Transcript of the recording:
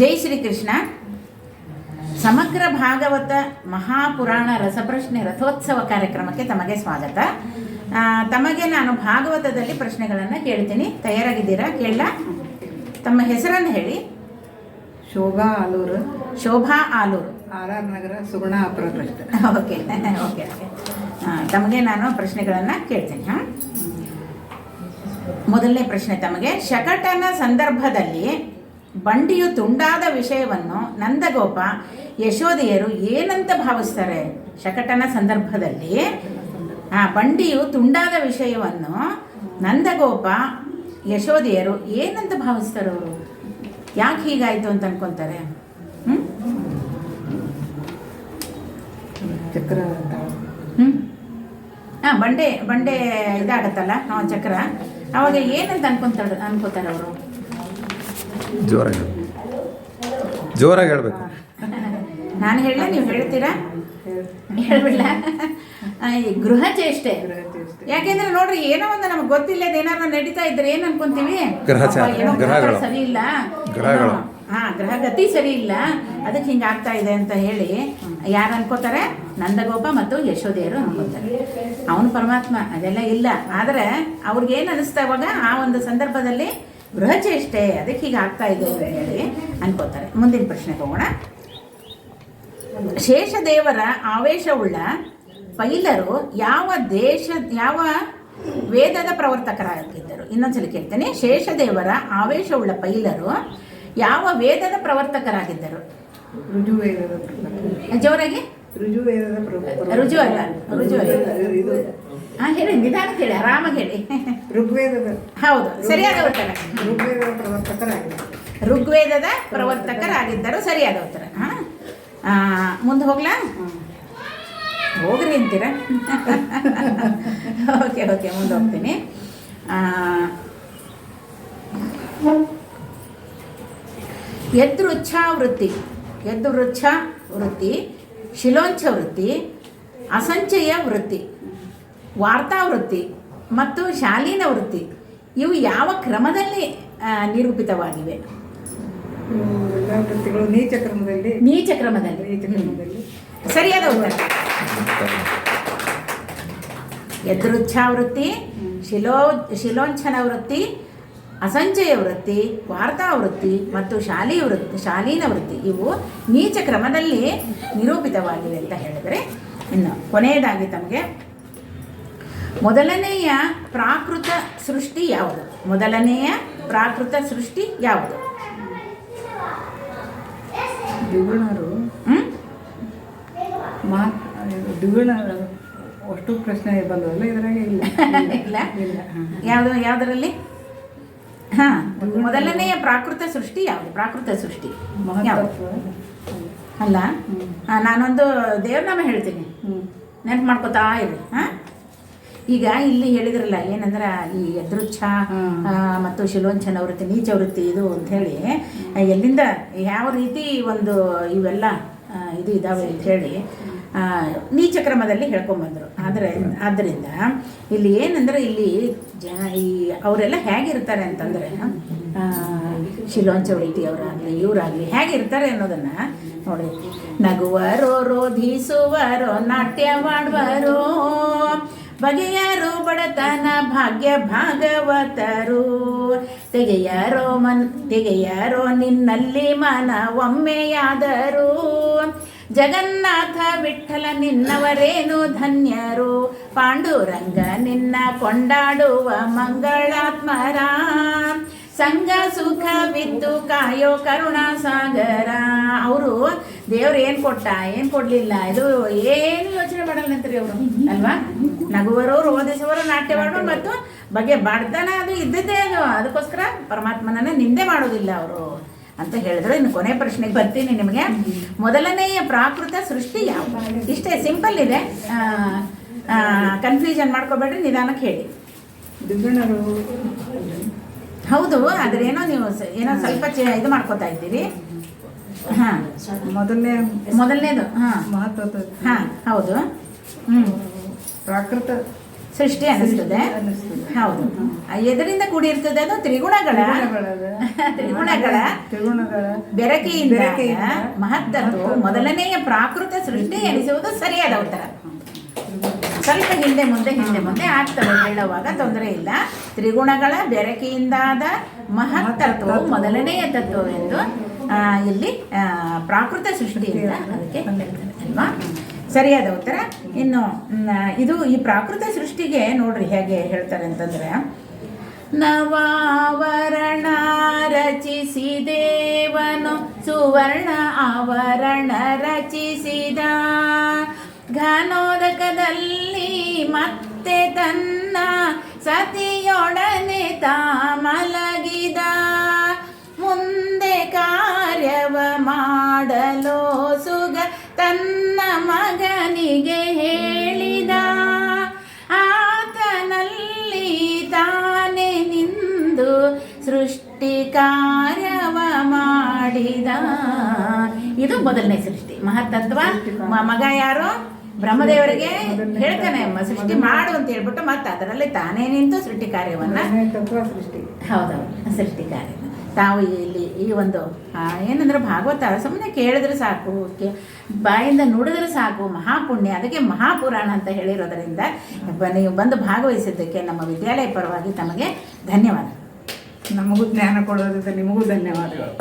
ಜೈ ಶ್ರೀಕೃಷ್ಣ. ಸಮಗ್ರ ಭಾಗವತ ಮಹಾಪುರಾಣ ರಸಪ್ರಶ್ನೆ ರಥೋತ್ಸವ ಕಾರ್ಯಕ್ರಮಕ್ಕೆ ತಮಗೆ ಸ್ವಾಗತ. ತಮಗೆ ನಾನು ಭಾಗವತದಲ್ಲಿ ಪ್ರಶ್ನೆಗಳನ್ನು ಕೇಳ್ತೀನಿ. ತಯಾರಾಗಿದ್ದೀರಾ? ಕೇಳಲ್ಲ? ತಮ್ಮ ಹೆಸರನ್ನು ಹೇಳಿ. ಶೋಭಾ ಆಲೂರು. ಶೋಭಾ ಆಲೂರು, ಆರ್ ನಗರ, ಸುಗುಣ ಅಪರ ಟ್ರಸ್ಟ್. Okay okay okay. ತಮಗೆ ನಾನು ಪ್ರಶ್ನೆಗಳನ್ನು ಕೇಳ್ತೀನಿ. ಮೊದಲನೇ ಪ್ರಶ್ನೆ ತಮಗೆ. ಶಕಟನ ಸಂದರ್ಭದಲ್ಲಿ ಬಂಡಿಯು ತುಂಡಾದ ವಿಷಯವನ್ನು ನಂದಗೋಪ ಯಶೋದೆಯರು ಏನಂತ ಭಾವಿಸ್ತಾರೆ? ಶಕಟನ ಸಂದರ್ಭದಲ್ಲಿ ಬಂಡಿಯು ತುಂಡಾದ ವಿಷಯವನ್ನು ನಂದಗೋಪ ಯಶೋದೆಯರು ಏನಂತ ಭಾವಿಸ್ತಾರೆ? ಅವರು ಯಾಕೆ ಹೀಗಾಯಿತು ಅಂತ ಅನ್ಕೊತಾರೆ? ಚಕ್ರ. ಬಂಡೆ ಬಂಡೆ ಇದಾಗತ್ತಲ್ಲ ಚಕ್ರ, ಅವಾಗ ಏನಂತ ಅನ್ಕೋತಾರೆ ಅವರು? ಜೋರಾಗಿ ಹೇಳ್ಬೇಕು. ನಾನು ಹೇಳ, ನೀವು ಹೇಳ್ತೀರಾ? ಹೇಳ್ಬಿಡ್ಲ? ಗೃಹ ಚೇಷ್ಟೆ. ಯಾಕೆಂದ್ರೆ ನೋಡ್ರಿ, ಏನೋ ಒಂದು ನಮ್ಗೆ ಗೊತ್ತಿಲ್ಲದ ಏನಾರು ನಡೀತಾ ಇದ್ರೆ ಏನ್ ಅನ್ಕೊಂತೀವಿ? ಏನೋ ಸರಿ ಇಲ್ಲ, ಗ್ರಹಗತಿ ಸರಿ ಇಲ್ಲ, ಅದಕ್ಕೆ ಹಿಂಗೆ ಆಗ್ತಾ ಇದೆ ಅಂತ ಹೇಳಿ ಯಾರು ಅನ್ಕೋತಾರೆ? ನಂದಗೋಪ ಮತ್ತು ಯಶೋದೆಯರು ಅನ್ಕೋತಾರೆ. ಅವನು ಪರಮಾತ್ಮ, ಅದೆಲ್ಲ ಇಲ್ಲ. ಆದರೆ ಅವ್ರಿಗೇನು ಅನಿಸ್ತಾ ಇವಾಗ ಆ ಒಂದು ಸಂದರ್ಭದಲ್ಲಿ ಗೃಹಚೇಷ್ಟೆ, ಅದಕ್ಕೆ ಹೀಗೆ ಆಗ್ತಾ ಇದೆ ಅಂತ ಹೇಳಿ ಅನ್ಕೋತಾರೆ. ಮುಂದಿನ ಪ್ರಶ್ನೆ ಹೋಗೋಣ. ಶೇಷದೇವರ ಆವೇಶವುಳ್ಳ ಪೈಲರು ಯಾವ ವೇದದ ಪ್ರವರ್ತಕರಾಗಿದ್ದರು? ಇನ್ನೊಂದ್ಸಲ ಕೇಳ್ತೇನೆ. ಶೇಷದೇವರ ಆವೇಶವುಳ್ಳ ಪೈಲರು ಯಾವ ವೇದದ ಪ್ರವರ್ತಕರಾಗಿದ್ದರು? ಋಜುವೇದದ. ಜೋರಾಗಿ. ರುಜು ಅಲ್ಲ, ರುಜು ಅಲ್ಲ. ಹೇಳಿ, ನಿಧಾನಕ್ಕೆ ಹೇಳಿ, ಆರಾಮಾಗಿ ಹೇಳಿ. ಋಗ್ವೇದದ. ಹೌದು, ಸರಿಯಾದ ಉತ್ತರ. ಋಗ್ವೇದದ ಪ್ರವರ್ತಕರಾಗಿದ್ದರು. ಋಗ್ವೇದದ ಪ್ರವರ್ತಕರಾಗಿದ್ದರು, ಸರಿಯಾದ ಉತ್ತರ. ಮುಂದೆ ಹೋಗ್ಲಾ? ಹೋಗ್ರಿ ಅಂತೀರ? ಓಕೆ ಓಕೆ, ಮುಂದೆ ಹೋಗ್ತೀನಿ. ಯದೃಚ್ಛಾ ವೃತ್ತಿ, ಶಿಲೋಂಚ ವೃತ್ತಿ, ಅಸಂಚಯ ವೃತ್ತಿ, ವಾರ್ತಾವೃತ್ತಿ ಮತ್ತು ಶಾಲೀನ ವೃತ್ತಿ ಇವು ಯಾವ ಕ್ರಮದಲ್ಲಿ ನಿರೂಪಿತವಾಗಿವೆ? ವೃತ್ತಿಗಳು ನೀಚ ಕ್ರಮದಲ್ಲಿ. ಸರಿಯಾದ ಉತ್ತರ. ಯದೃಚ್ಛಾ ವೃತ್ತಿ, ಶಿಲೋಂಚನ ವೃತ್ತಿ, ಅಸಂಚಯ ವೃತ್ತಿ, ವಾರ್ತಾವೃತ್ತಿ ಮತ್ತು ಶಾಲೀನ ವೃತ್ತಿ ಇವು ನೀಚ ಕ್ರಮದಲ್ಲಿ ನಿರೂಪಿತವಾಗಿವೆ ಅಂತ ಹೇಳಿದರೆ. ಇನ್ನು ಕೊನೆಯದಾಗಿ ತಮಗೆ ಮೊದಲನೆಯ ಪ್ರಾಕೃತ ಸೃಷ್ಟಿ ಯಾವುದು? ದ್ವಿಗುಣರು. ದ್ವಿಗುಣರು ಅಷ್ಟು ಪ್ರಶ್ನೆ ಬಂದವಲ್ಲ ಇದರಾಗೆ? ಇಲ್ಲ. ಯಾವುದರಲ್ಲಿ? ಮೊದಲನೆಯ ಪ್ರಾಕೃತ ಸೃಷ್ಟಿ ಯಾವುದು? ಅಲ್ಲ, ನಾನೊಂದು ದೇವ್ರನಾಮ ಹೇಳ್ತೀನಿ, ನೆನಪು ಮಾಡ್ಕೋತಾ ಇರಿ. ಈಗ ಇಲ್ಲಿ ಹೇಳಿದ್ರಲ್ಲ, ಏನಂದ್ರೆ ಈ ಯದೃಚ್ಛ ಮತ್ತು ಶಿಲೋಂಚನ ವೃತ್ತಿ, ನೀಚ ವೃತ್ತಿ ಇದು ಅಂತ ಹೇಳಿ ಎಲ್ಲಿಂದ ಯಾವ ರೀತಿ ಒಂದು ಇವೆಲ್ಲ ಇದು ಇದಾವೆ ಅಂತ ಹೇಳಿ ನೀಚ ಕ್ರಮದಲ್ಲಿ ಹೇಳ್ಕೊಂಬಂದರು. ಆದ್ದರಿಂದ ಇಲ್ಲಿ ಏನಂದ್ರೆ, ಇಲ್ಲಿ ಅವರೆಲ್ಲ ಹೇಗಿರ್ತಾರೆ ಅಂತಂದರೆ, ಶಿಲೋಂಚ ವೃತ್ತಿ ಅವರಾಗಲಿ ಇವರಾಗಲಿ ಹೇಗಿರ್ತಾರೆ ಅನ್ನೋದನ್ನು ನೋಡಿ. ನಗುವರೋ, ರೋಧಿಸುವರೋ, ನಾಟ್ಯವಾಡುವರೋ, ಬಗೆಯರು ಬಡತನ ಭಾಗ್ಯ ಭಾಗವತರು, ತೆಗೆಯರೋ ನಿನ್ನಲ್ಲಿ ಮನ ಒಮ್ಮೆಯಾದರು, ಜಗನ್ನಾಥ ವಿಠಲ ನಿನ್ನವರೇನು ಧನ್ಯರು, ಪಾಂಡುರಂಗ ನಿನ್ನ ಕೊಂಡಾಡುವ ಮಂಗಳಾತ್ಮರ, ಸಂಗ ಸುಖವಿದ್ದು ಕಾಯೋ ಕರುಣಾಸಾಗರ. ಅವರು ದೇವ್ರು ಏನು ಕೊಟ್ಟ ಏನು ಕೊಡಲಿಲ್ಲ ಇದು ಏನು ಯೋಚನೆ ಮಾಡಲ್ಲ ನಂತರಿ ಅವರು, ಅಲ್ವಾ? ನಗುವರು, ರೋಧಿಸುವರು, ನಾಟ್ಯವಾಡುವರು ಮತ್ತು ಬಗೆ ಬಡತನ ಅದು ಇದ್ದದ್ದೇ ಅದು. ಅದಕ್ಕೋಸ್ಕರ ಪರಮಾತ್ಮನನ್ನ ನಿಂದೆ ಮಾಡೋದಿಲ್ಲ ಅವರು ಅಂತ ಹೇಳಿದ್ರು. ಇನ್ನು ಕೊನೆ ಪ್ರಶ್ನೆಗೆ ಬರ್ತೀನಿ ನಿಮಗೆ. ಮೊದಲನೆಯ ಪ್ರಾಕೃತ ಸೃಷ್ಟಿ ಯಾವುದು? ಇಷ್ಟೇ, ಸಿಂಪಲ್ ಇದೆ, ಕನ್ಫ್ಯೂಷನ್ ಮಾಡ್ಕೋಬೇಡ್ರಿ, ನಿಧಾನಕ್ಕೆ ಹೇಳಿ. ದ್ವಿಗುಣರು. ಹೌದು, ಆದರೆ ನೀವು ಏನೋ ಸ್ವಲ್ಪ ಇದು ಮಾಡ್ಕೋತಾ ಇದ್ದೀರಿ. ಮೊದಲನೇದು ಮಹತ್ವದ. ಹೌದು. ಪ್ರಾಕೃತ ಸೃಷ್ಟಿ ಅನಿಸ್ತದೆ. ಅನ್ನಿಸ್ತದೆ. ಹೌದು. ಎದರಿಂದ ಕೂಡಿರ್ತದೆ? ಅದು ತ್ರಿಗುಣಗಳ ತ್ರಿಗುಣಗಳ ಬೆರಕೆಯಿಂದ ಬೆರಕೆಯಿಂದ ಮಹತ್ತತ್ವ ಮೊದಲನೆಯ ಪ್ರಾಕೃತ ಸೃಷ್ಟಿ ಎನಿಸುವುದು ಸರಿಯಾದ ಉತ್ತರ. ಸ್ವಲ್ಪ ಹಿಂದೆ ಮುಂದೆ ಆಗ್ತವೆ, ಹೇಳುವಾಗ ತೊಂದರೆ ಇಲ್ಲ. ತ್ರಿಗುಣಗಳ ಬೆರಕೆಯಿಂದಾದ ಮಹತ್ತತ್ವ ಮೊದಲನೆಯ ತತ್ವವೆಂದು ಇಲ್ಲಿ ಪ್ರಾಕೃತ ಸೃಷ್ಟಿಯಿಂದ ಅದಕ್ಕೆ ಅಲ್ವಾ ಸರಿಯಾದ ಉತ್ತರ. ಇನ್ನು ಇದು ಈ ಪ್ರಾಕೃತ ಸೃಷ್ಟಿಗೆ ನೋಡ್ರಿ ಹೇಗೆ ಹೇಳ್ತಾರೆ ಅಂತಂದ್ರೆ, ನವಾವರಣ ರಚಿಸಿದೇವನು ಸುವರ್ಣ ಆವರಣ ರಚಿಸಿದ, ಘನೋದಕದಲ್ಲಿ ಮತ್ತೆ ತನ್ನ ಸತಿಯೊಡನೆ ತಾ ಮಲಗಿದ, ಮುಂದೆ ಕಾರ್ಯವ ಮಾಡಲು ಸುಗ ತನ್ನ ಮಗನಿಗೆ ಹೇಳಿದ, ಆತನಲ್ಲಿ ತಾನೇ ನಿಂದು ಸೃಷ್ಟಿ ಕಾರ್ಯವ ಮಾಡಿದ. ಇದು ಮೊದಲನೇ ಸೃಷ್ಟಿ ಮಹತ್ತತ್ವ. ಮಗ ಯಾರು? ಬ್ರಹ್ಮದೇವರಿಗೆ ಹೇಳ್ತಾನೆ ಸೃಷ್ಟಿ ಮಾಡು ಅಂತ ಹೇಳ್ಬಿಟ್ಟು ಮತ್ತೆ ಅದರಲ್ಲಿ ತಾನೇ ನಿಂತು ಸೃಷ್ಟಿ ಕಾರ್ಯವನ್ನ ಹೌದೌದು ಸೃಷ್ಟಿ ಕಾರ್ಯ ತಾವು ಇಲ್ಲಿ ಈ ಒಂದು ಏನಂದ್ರೆ ಭಾಗವತ ಸುಮ್ಮನೆ ಕೇಳಿದ್ರೆ ಸಾಕು, ಬಾಯಿಂದ ನುಡಿದ್ರೆ ಸಾಕು, ಮಹಾಪುಣ್ಯ. ಅದಕ್ಕೆ ಮಹಾಪುರಾಣ ಅಂತ ಹೇಳಿರೋದರಿಂದ ನೀವು ಬಂದು ಭಾಗವಹಿಸಿದ್ದಕ್ಕೆ ನಮ್ಮ ವಿದ್ಯಾಲಯ ಪರವಾಗಿ ತಮಗೆ ಧನ್ಯವಾದ. ನಮಗೂ ಜ್ಞಾನ ಕೊಡೋದ್ರಿಂದ ನಿಮಗೂ ಧನ್ಯವಾದಗಳು.